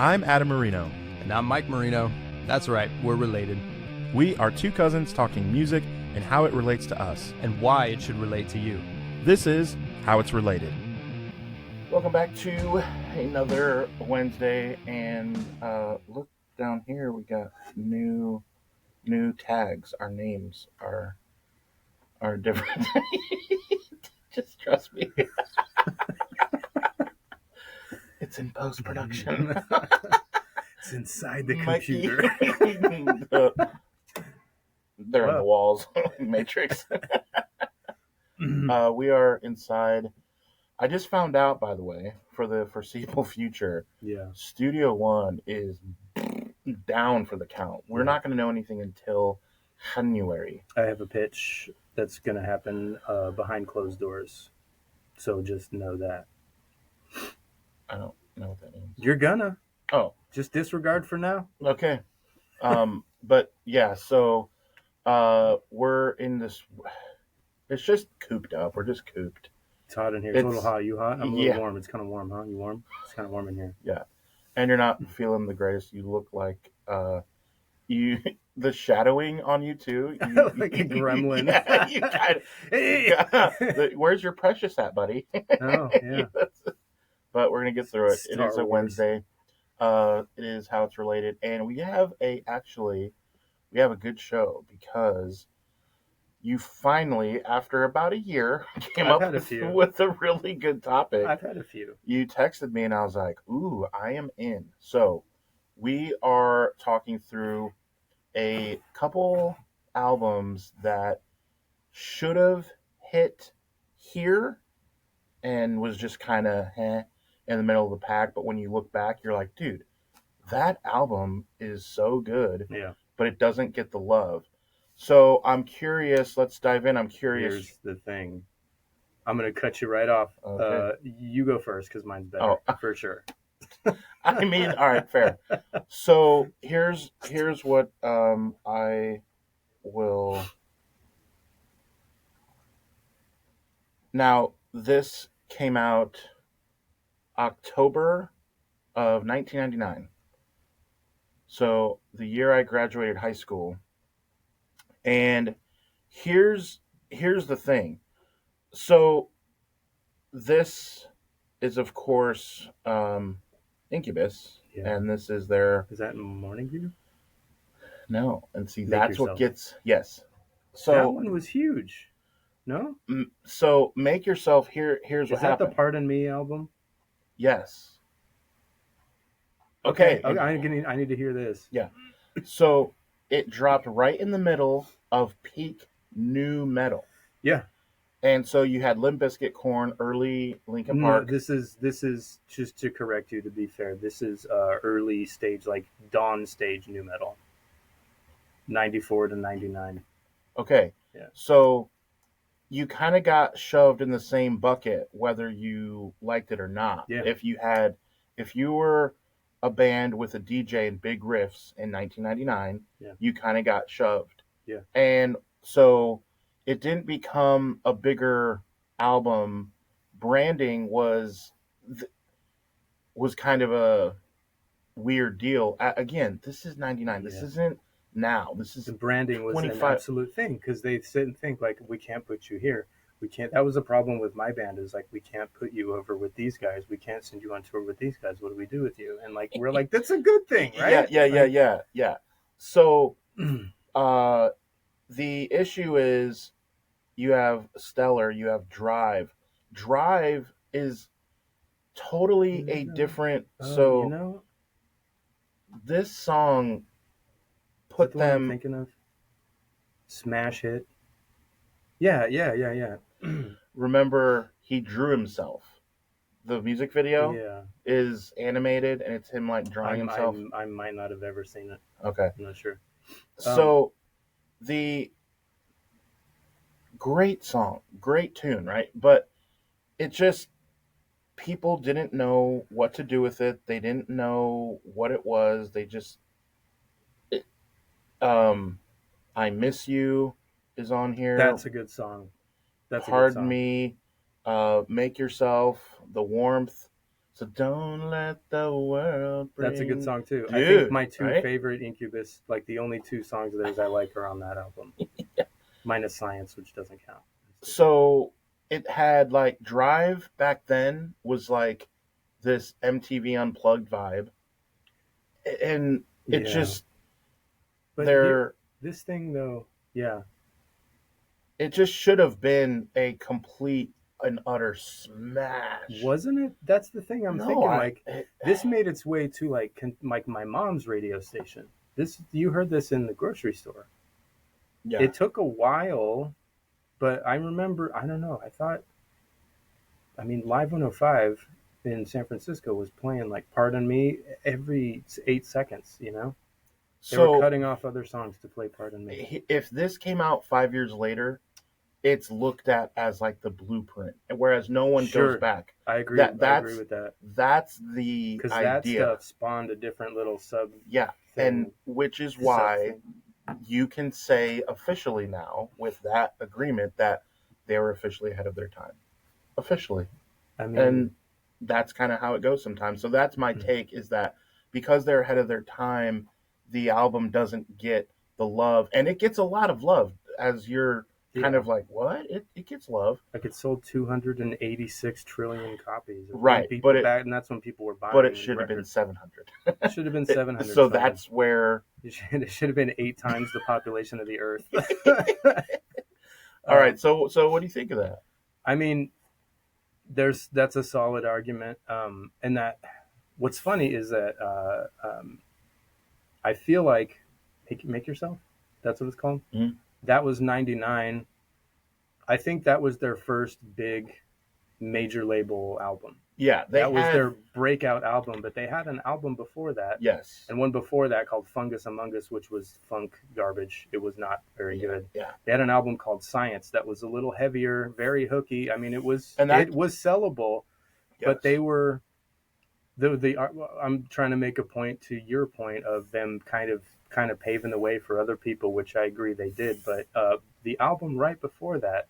I'm Adam Marino. And I'm Mike Marino. That's right, we're related. We are two cousins talking music and how it relates to us. And why it should relate to you. This is How It's Related. Welcome back to another Wednesday, and look down here, we got new tags. Our names are different. Just trust me. It's in post-production. It's inside the Mikey. computer. They're in the walls. Matrix. We are inside. I just found out, by the way, for the foreseeable future, Studio One is down for the count. We're not going to know anything until January. I have a pitch that's going to happen behind closed doors. So just know that. I don't know what that means. You're gonna. Oh. Just disregard for now. Okay. But yeah, so we're in this. It's just cooped up. We're just cooped. It's hot in here. It's a little hot. You hot? I'm a little warm. It's kind of warm, huh? You warm? It's kind of warm in here. Yeah. And you're not feeling the greatest. You look like the shadowing on you too. Like a gremlin. Yeah, you kind of, where's your precious at, buddy? Oh, yeah. But we're gonna get through it. Star It is a Wars. Wednesday. It is How It's Related, and we have a good show because you finally, after about a year, came up with a really good topic. I've had a few. You texted me, and I was like, "Ooh, I am in." So we are talking through a couple albums that should have hit here and was just kind of in the middle of the pack, but when you look back, you're like, dude, that album is so good, but it doesn't get the love. So I'm curious. Let's dive in. I'm curious. Here's the thing. I'm going to cut you right off. Okay. You go first because mine's better, for sure. I mean, all right, fair. So here's what I will. Now, this came out October of 1999. So the year I graduated high school. And here's the thing. So this is, of course, Incubus, and this is their... Is that Morning View? No, and see, Make that's Yourself. what gets... Yes. So that one was huge. No? So Make Yourself, here's what happened. Is that the Pardon Me album? Yes. Okay. I need to hear this. Yeah. So it dropped right in the middle of peak new metal. Yeah. And so you had Limp Bizkit, Korn, early Linkin Park. This is just to correct you. To be fair, this is early stage, like dawn stage new metal. 94 to 99. Okay. Yeah. So you kind of got shoved in the same bucket, whether you liked it or not. Yeah. If you were a band with a DJ and big riffs in 1999, you kind of got shoved. Yeah. And so it didn't become a bigger album. Branding was kind of a weird deal. Again, this is 99. This isn't now. This is the branding was 25. an absolute thing because they sit and think like, we can't put you here. We can't. That was a problem with my band. Is like, we can't put you over with these guys. We can't send you on tour with these guys. What do we do with you? And like, we're like, that's a good thing, right? Yeah. So the issue is you have Stellar, you have Drive. Drive is totally a different. So this song put them. I'm thinking of smash hit. Yeah. Remember, he drew himself. The music video is animated, and it's him like drawing himself. I might not have ever seen it. Okay, I'm not sure. So the great song, great tune, right? But it just, people didn't know what to do with it. They didn't know what it was. They just, I Miss You is on here. That's a good song. Pardon Me, Make Yourself, The Warmth. So don't let the world bring... That's a good song too. Dude, I think my two right? favorite Incubus, like the only two songs of theirs I like are on that album. Minus Science, which doesn't count. So it had like Drive back then was like this MTV Unplugged vibe. And it just But there this thing though, yeah. It just should have been a complete and utter smash. Wasn't it? That's the thing I'm No, thinking. Like this made its way to like my mom's radio station. This you heard this in the grocery store. Yeah. It took a while, but I remember. I don't know. I mean, Live 105 in San Francisco was playing like "Pardon Me" every 8 seconds. You know, they were cutting off other songs to play "Pardon Me." If this came out 5 years later, it's looked at as like the blueprint, whereas no one goes back. I agree. I agree with that. That's the because idea. That stuff spawned a different little sub. Yeah, and which is why you can say officially now with that agreement that they were officially ahead of their time. Officially, I mean, and that's kind of how it goes sometimes. So that's my take, is that because they're ahead of their time, the album doesn't get the love, and it gets a lot of love as you're kind of like, what? It gets love. Like it sold 286 trillion copies. Right, and that's when people were buying. But it should have been 700. It should have been 700. So that's where it should have been 8 times the population of the Earth. All right. So what do you think of that? I mean, that's a solid argument. And that what's funny is that I feel like Make Yourself. That's what it's called. Mm-hmm. That was 99. I think that was their first big major label album. Yeah, that was their breakout album, but they had an album before that. Yes. And one before that called Fungus Among Us, which was funk garbage. It was not very good. Yeah. They had an album called Science that was a little heavier, very hooky. I mean, it was sellable, but they were I'm trying to make a point to your point of them kind of paving the way for other people, which I agree they did. But the album right before that,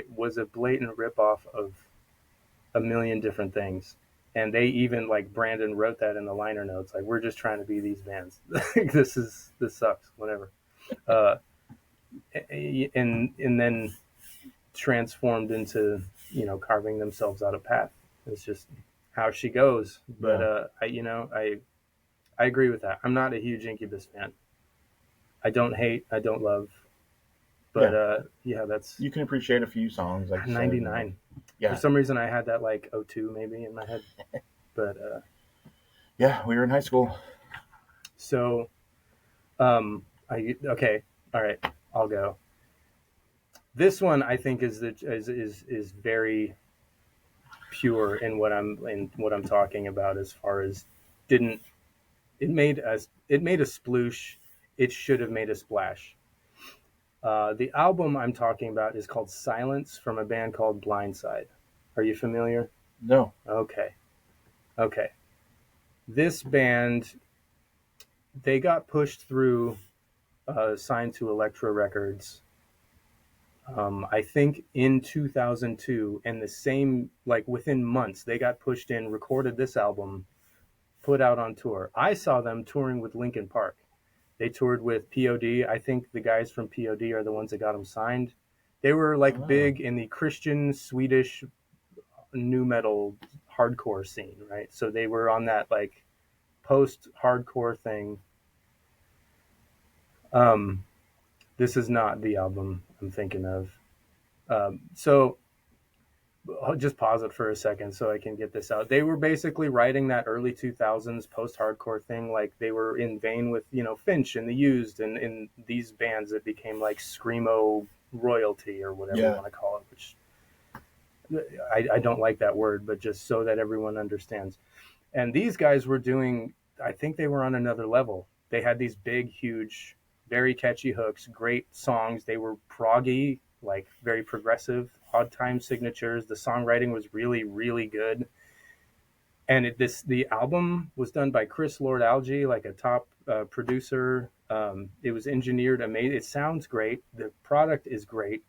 was a blatant ripoff of a million different things. And they even, like, Brandon wrote that in the liner notes, like, we're just trying to be these bands. this sucks, whatever. And then transformed into, carving themselves out a path. It's just how she goes. But I agree with that. I'm not a huge Incubus fan. I don't hate, I don't love, but that's... You can appreciate a few songs. Like 99. Yeah. For some reason I had that like 02 maybe in my head, but... yeah, we were in high school. So, okay, all right, I'll go. This one I think is very pure in what I'm talking about, as far as it made a sploosh. It should have made a splash. The album I'm talking about is called Silence, from a band called Blindside. Are you familiar? No. Okay. This band, they got pushed through, signed to Elektra Records, I think in 2002, and the same, like within months, they got pushed in, recorded this album, put out on tour. I saw them touring with Linkin Park. They toured with POD. I think the guys from POD are the ones that got them signed. They were like big in the Christian Swedish nu metal hardcore scene, right? So they were on that like post-hardcore thing. This is not the album I'm thinking of. So I'll just pause it for a second so I can get this out. They were basically writing that early 2000s post-hardcore thing. Like they were in vein with, Finch and The Used and these bands that became like screamo royalty or whatever you want to call it, which I don't like that word, but just so that everyone understands. And these guys were doing, I think they were on another level. They had these big, huge, very catchy hooks, great songs. They were proggy, like very progressive, odd time signatures. The songwriting was really, really good. And the album was done by Chris Lord-Alge, like a top producer. It was engineered amazing. It sounds great. The product is great.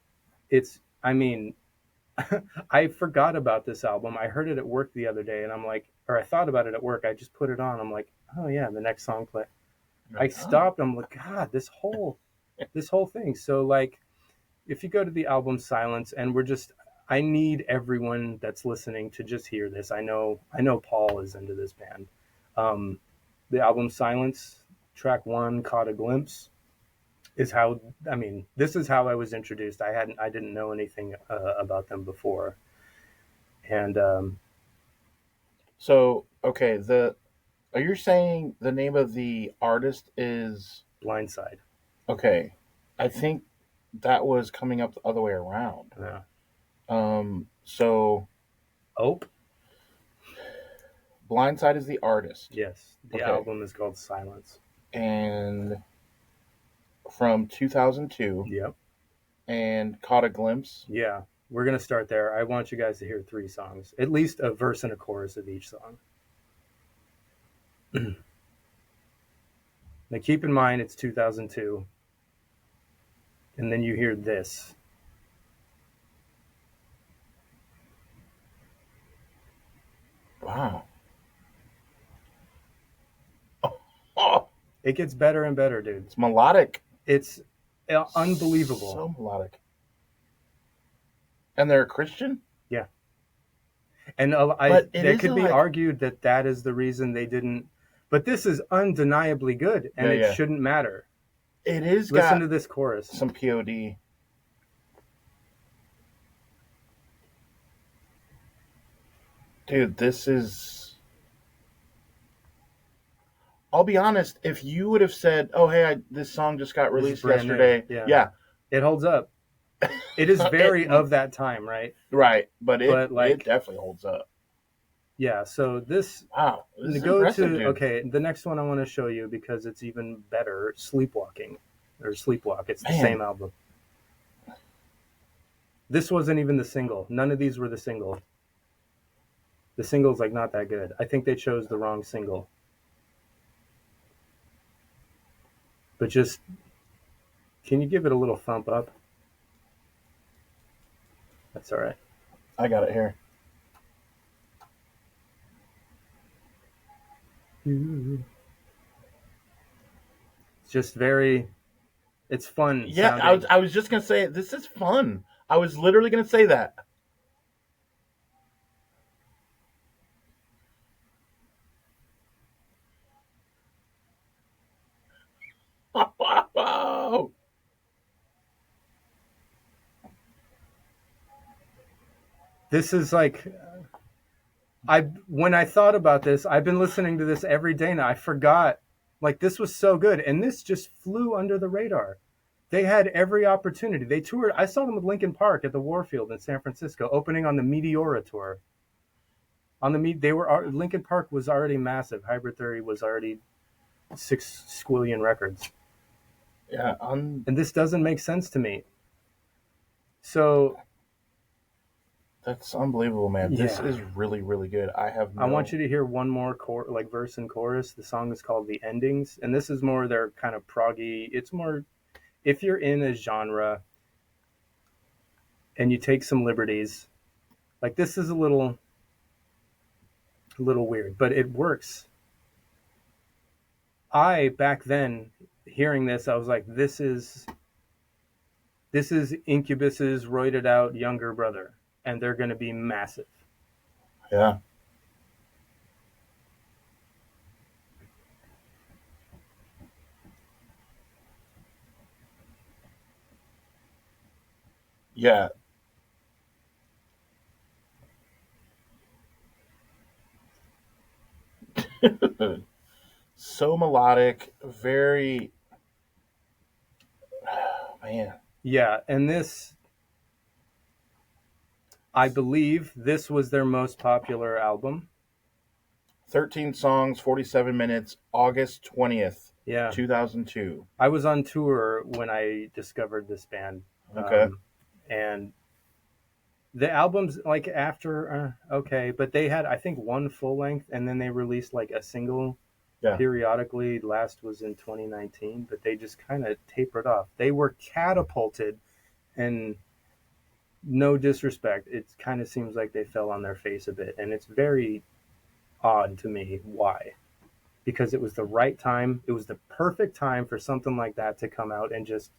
I forgot about this album. I heard it at work the other day, and I'm like, or I thought about it at work. I just put it on. I'm like, oh yeah, the next song play. I Like, stopped. I'm like, God, this whole thing. So like, if you go to the album Silence, and I need everyone that's listening to just hear this. I know Paul is into this band. The album Silence, track 1, Caught a Glimpse, is how, this is how I was introduced. I didn't know anything about them before. And So, okay, are you saying the name of the artist is Blindside. okay? I think that was coming up the other way around. Yeah. So Ope? Blindside is the artist. Yes. The Okay. album is called Silence. And from 2002. Yep. And Caught a Glimpse. Yeah. We're going to start there. I want you guys to hear 3 songs, at least a verse and a chorus of each song. Now keep in mind it's 2002. And then you hear this. Wow. Oh, It gets better and better, dude. it's melodic. It's unbelievable. So melodic. And they're a Christian? Yeah. And it could be argued that is the reason they didn't. But this is undeniably good, and it shouldn't matter. It is. Listen to this chorus. Some POD. Dude, this is... I'll be honest, if you would have said, oh, hey, this song just got released yesterday. Yeah. It holds up. It is very of that time, right? Right, but it definitely holds up. Yeah, so this... Wow, this is impressive, dude. Okay, the next one I want to show you, because it's even better, Sleepwalking. Or Sleepwalk, it's the same album. This wasn't even the single. None of these were the single. The single's like not that good. I think they chose the wrong single. But just, can you give it a little thump up? That's all right. I got it here. It's just it's fun. Yeah, I was just going to say, this is fun. I was literally going to say that. Wow. This is like, when I thought about this, I've been listening to this every day now. I forgot, like, this was so good, and this just flew under the radar. They had every opportunity. They toured. I saw them with Linkin Park at the Warfield in San Francisco, opening on the Meteora tour. Linkin Park was already massive. Hybrid Theory was already 6 squillion records. Yeah, and this doesn't make sense to me. So that's unbelievable, man. Yeah. This is really, really good. I want you to hear one more verse and chorus. The song is called The Endings, and this is more their kind of proggy. It's more, if you're in a genre and you take some liberties, like, this is a little weird, but it works. Back then, hearing this, I was like, this is Incubus's roided out younger brother, and they're going to be massive. Yeah. Yeah. So melodic, very... Oh, man. Yeah, and this, I believe this was their most popular album. 13 songs, 47 minutes, August 20th, 2002. I was on tour when I discovered this band. Okay. And the albums, like, after, but they had, I think, one full length, and then they released, like, a single periodically. Last was in 2019, but they just kind of tapered off. They were catapulted, and no disrespect, it kind of seems like they fell on their face a bit, and it's very odd to me why. Because it was the right time. It was the perfect time for something like that to come out and just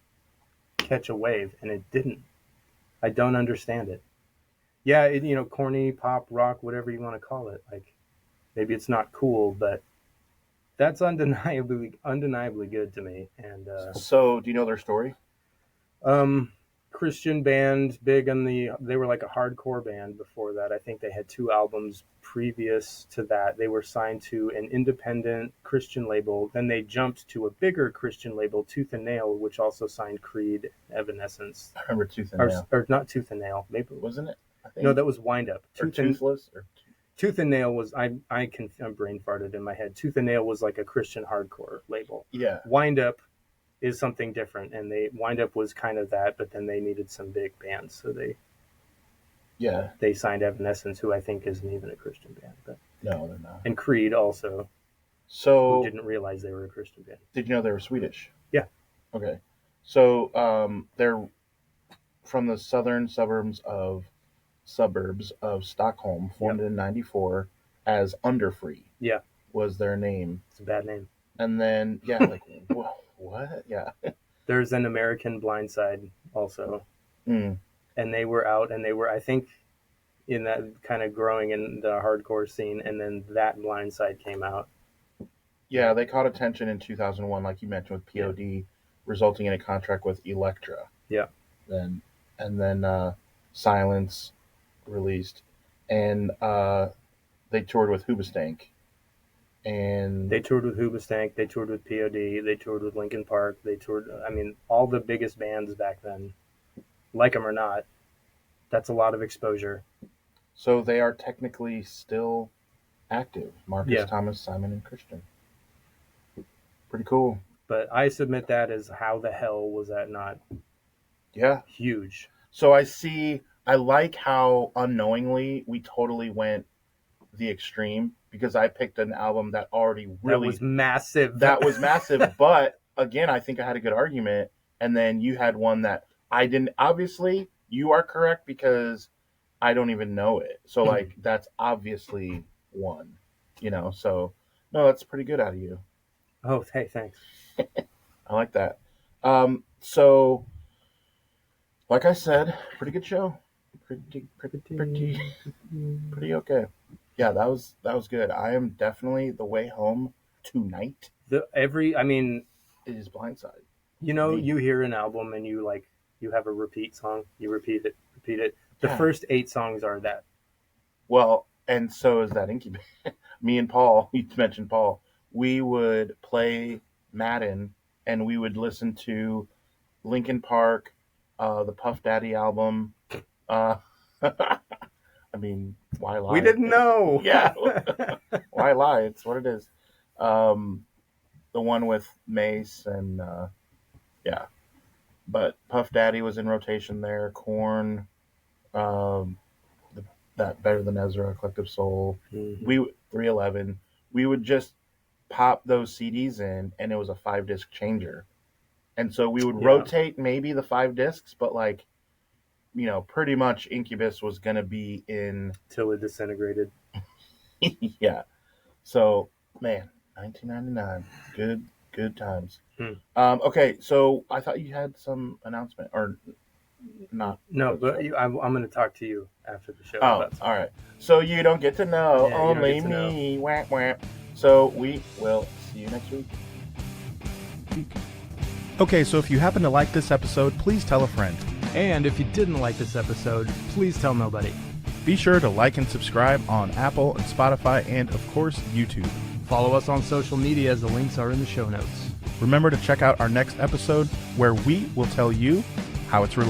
catch a wave, and it didn't. I don't understand it. Yeah, corny, pop, rock, whatever you want to call it. Like, maybe it's not cool, but that's undeniably good to me. And So, do you know their story? Christian band, big on they were like a hardcore band before that. I think they had 2 albums previous to that. They were signed to an independent Christian label. Then they jumped to a bigger Christian label, Tooth and Nail, which also signed Creed, Evanescence. I remember Tooth and Nail. Or not Tooth and Nail. Maybe Wasn't it? I think. No, that was Wind Up. Toothless? Tooth and Nail was I'm brain farted in my head. Tooth and Nail was like a Christian hardcore label. Yeah. Wind Up is something different, and Wind Up was kind of that, but then they needed some big bands, so they signed Evanescence, who I think isn't even a Christian band, but no, they're not. And Creed also. So who didn't realize they were a Christian band. Did you know they were Swedish? Yeah. Okay. So they're from the southern suburbs of Stockholm, formed in 94 as Underfree. Yeah. Was their name. It's a bad name. And then like what? Yeah. There's an American Blindside also. Mm. And they were out, and they were, I think, in that kind of growing in the hardcore scene, and then that Blindside came out. Yeah, they caught attention in 2001, like you mentioned, with POD, resulting in a contract with Elektra. Yeah. And then Silence released, and they toured with Hoobastank. And they toured with Hoobastank, they toured with POD, they toured with Linkin Park, they toured, all the biggest bands back then. Like them or not, that's a lot of exposure. So they are technically still active. Marcus, Thomas, Simon, and Christian. Pretty cool. But I submit that as how the hell was that not huge? So I like how unknowingly we totally went the extreme, because I picked an album that already really... That was massive. That was massive. But again, I think I had a good argument. And then you had one that I didn't. Obviously, you are correct because I don't even know it. So, like, that's obviously one, So, no, that's pretty good out of you. Oh, hey, thanks. I like that. So, like I said, pretty good show. Pretty okay. Yeah, that was good. I am definitely the way home tonight. It is Blindside. You hear an album and you have a repeat song. You repeat it. The first 8 songs are that. Well, and so is that Incubus. Me and Paul, you mentioned Paul, we would play Madden and we would listen to Linkin Park, the Puff Daddy album. Why lie? We didn't know. Yeah. Why lie? It's what it is. The one with Mace and but Puff Daddy was in rotation there. Korn, that Better Than Ezra, Collective Soul. Mm-hmm. 311. We would just pop those CDs in, and it was a 5-disc changer. And so we would rotate maybe the 5 discs, but pretty much Incubus was going to be in... Till it disintegrated. Yeah. So, man, 1999. Good times. Okay, so I thought you had some announcement, or not? No, but I'm going to talk to you after the show. Oh, all right. So you don't get to know, only me. Wah, wah. So we will see you next week. Okay, so if you happen to like this episode, please tell a friend. And if you didn't like this episode, please tell nobody. Be sure to like and subscribe on Apple and Spotify and, of course, YouTube. Follow us on social media as the links are in the show notes. Remember to check out our next episode where we will tell you how it's related.